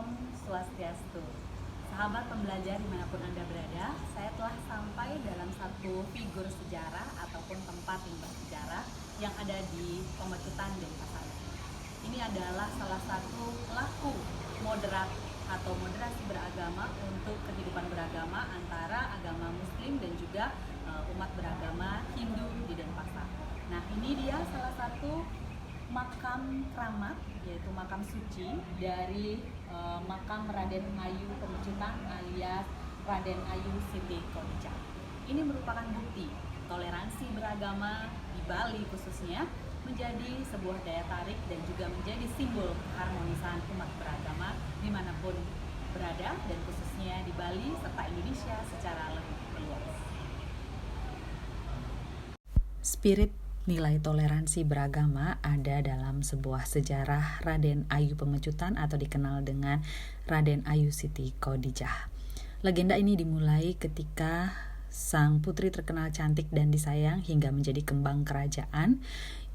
Om Swastiastu. Sahabat pembelajar dimanapun Anda berada, saya telah sampai dalam satu figur sejarah ataupun tempat yang bersejarah yang ada di Pemecutan Denpasar. Ini adalah salah satu pelaku moderat atau moderasi beragama untuk kehidupan beragama antara agama Muslim dan juga umat beragama Hindu di Denpasar. Nah, ini dia salah satu makam keramat, yaitu makam suci dari makam Raden Ayu Pemecutan alias Raden Ayu Siti Kodijah. Ini merupakan bukti toleransi beragama di Bali khususnya menjadi sebuah daya tarik dan juga menjadi simbol keharmonisan umat beragama dimanapun berada, dan khususnya di Bali serta Indonesia secara lebih luas. Spirit nilai toleransi beragama ada dalam sebuah sejarah Raden Ayu Pemecutan atau dikenal dengan Raden Ayu Siti Kodijah. Legenda ini dimulai ketika sang putri terkenal cantik dan disayang hingga menjadi kembang kerajaan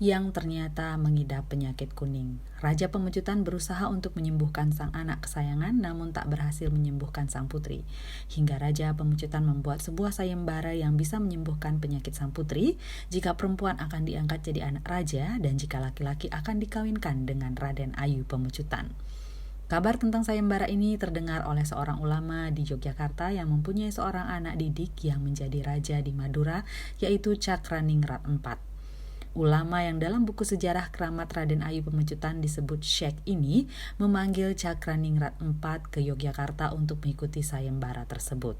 yang ternyata mengidap penyakit kuning. Raja Pemecutan berusaha untuk menyembuhkan sang anak kesayangan namun tak berhasil menyembuhkan sang putri. Hingga Raja Pemecutan membuat sebuah sayembara yang bisa menyembuhkan penyakit sang putri jika perempuan akan diangkat jadi anak raja dan jika laki-laki akan dikawinkan dengan Raden Ayu Pemecutan. Kabar tentang sayembara ini terdengar oleh seorang ulama di Yogyakarta yang mempunyai seorang anak didik yang menjadi raja di Madura, yaitu Cakraningrat IV. Ulama yang dalam buku sejarah keramat Raden Ayu Pemecutan disebut Syekh ini memanggil Cakraningrat IV ke Yogyakarta untuk mengikuti sayembara tersebut.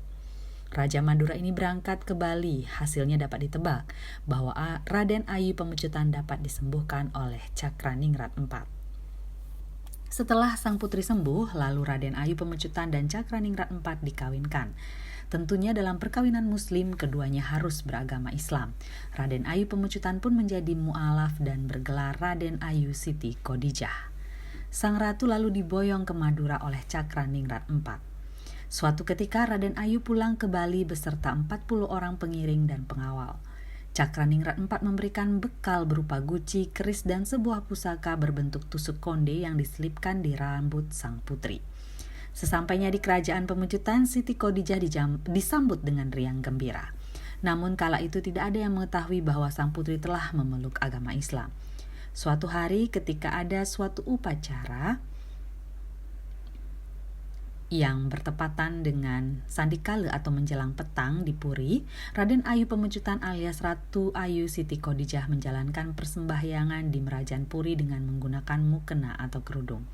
Raja Madura ini berangkat ke Bali, hasilnya dapat ditebak bahwa Raden Ayu Pemecutan dapat disembuhkan oleh Cakraningrat IV. Setelah sang putri sembuh, lalu Raden Ayu Pemecutan dan Cakraningrat IV dikawinkan. Tentunya dalam perkawinan Muslim, keduanya harus beragama Islam. Raden Ayu Pemecutan pun menjadi mu'alaf dan bergelar Raden Ayu Siti Kodijah. Sang ratu lalu diboyong ke Madura oleh Cakraningrat IV. Suatu ketika Raden Ayu pulang ke Bali beserta 40 orang pengiring dan pengawal. Cakraningrat IV memberikan bekal berupa guci, keris, dan sebuah pusaka berbentuk tusuk konde yang diselipkan di rambut sang putri. Sesampainya di kerajaan Pemecutan, Siti Kodijah disambut dengan riang gembira. Namun kala itu tidak ada yang mengetahui bahwa sang putri telah memeluk agama Islam. Suatu hari ketika ada suatu upacara yang bertepatan dengan sandikala atau menjelang petang di Puri, Raden Ayu Pemecutan alias Ratu Ayu Siti Kodijah menjalankan persembahyangan di Merajaan Puri dengan menggunakan mukena atau kerudung.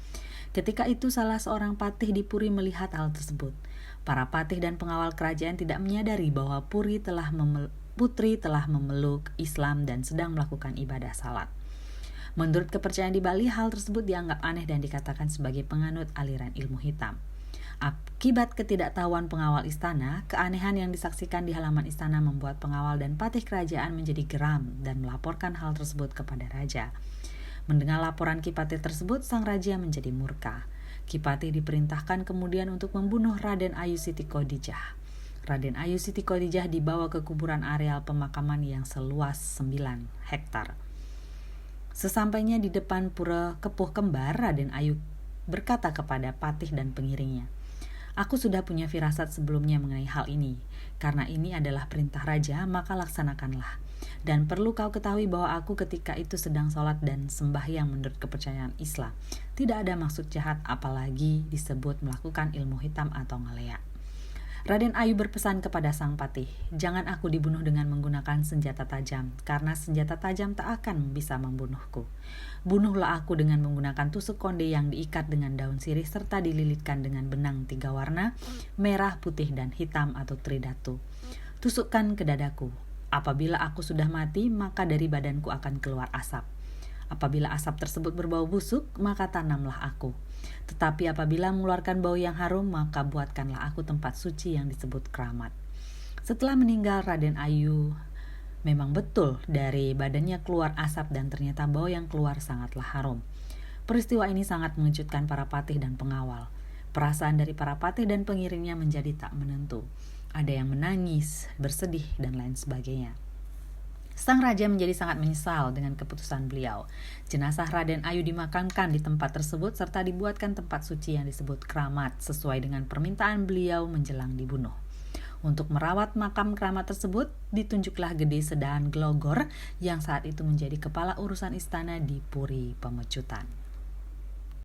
Ketika itu salah seorang patih di Puri melihat hal tersebut. Para patih dan pengawal kerajaan tidak menyadari bahwa putri telah memeluk Islam dan sedang melakukan ibadah salat. Menurut kepercayaan di Bali, hal tersebut dianggap aneh dan dikatakan sebagai penganut aliran ilmu hitam. Akibat ketidaktahuan pengawal istana, keanehan yang disaksikan di halaman istana membuat pengawal dan patih kerajaan menjadi geram dan melaporkan hal tersebut kepada raja. Mendengar laporan Kipatih tersebut, sang raja menjadi murka. Kipatih diperintahkan kemudian untuk membunuh Raden Ayu Siti Kodijah. Raden Ayu Siti Kodijah dibawa ke kuburan areal pemakaman yang seluas 9 hektar. Sesampainya di depan pura Kepuh Kembar, Raden Ayu berkata kepada patih dan pengiringnya, "Aku sudah punya firasat sebelumnya mengenai hal ini. Karena ini adalah perintah raja, maka laksanakanlah. Dan perlu kau ketahui bahwa aku ketika itu sedang sholat dan sembahyang menurut kepercayaan Islam. Tidak ada maksud jahat apalagi disebut melakukan ilmu hitam atau ngeleak." Raden Ayu berpesan kepada sang patih, "Jangan aku dibunuh dengan menggunakan senjata tajam, karena senjata tajam tak akan bisa membunuhku. Bunuhlah aku dengan menggunakan tusuk konde yang diikat dengan daun sirih serta dililitkan dengan benang 3 warna, merah, putih, dan hitam atau tridatu. Tusukkan ke dadaku. Apabila aku sudah mati, maka dari badanku akan keluar asap. Apabila asap tersebut berbau busuk, maka tanamlah aku. Tetapi apabila mengeluarkan bau yang harum, maka buatkanlah aku tempat suci yang disebut keramat." Setelah meninggal Raden Ayu, memang betul dari badannya keluar asap dan ternyata bau yang keluar sangatlah harum. Peristiwa ini sangat mengejutkan para patih dan pengawal. Perasaan dari para patih dan pengiringnya menjadi tak menentu. Ada yang menangis, bersedih, dan lain sebagainya. Sang raja menjadi sangat menyesal dengan keputusan beliau. Jenazah Raden Ayu dimakamkan di tempat tersebut serta dibuatkan tempat suci yang disebut keramat sesuai dengan permintaan beliau menjelang dibunuh. Untuk merawat makam keramat tersebut, ditunjuklah Gede Sedahan Glogor yang saat itu menjadi kepala urusan istana di Puri Pemecutan.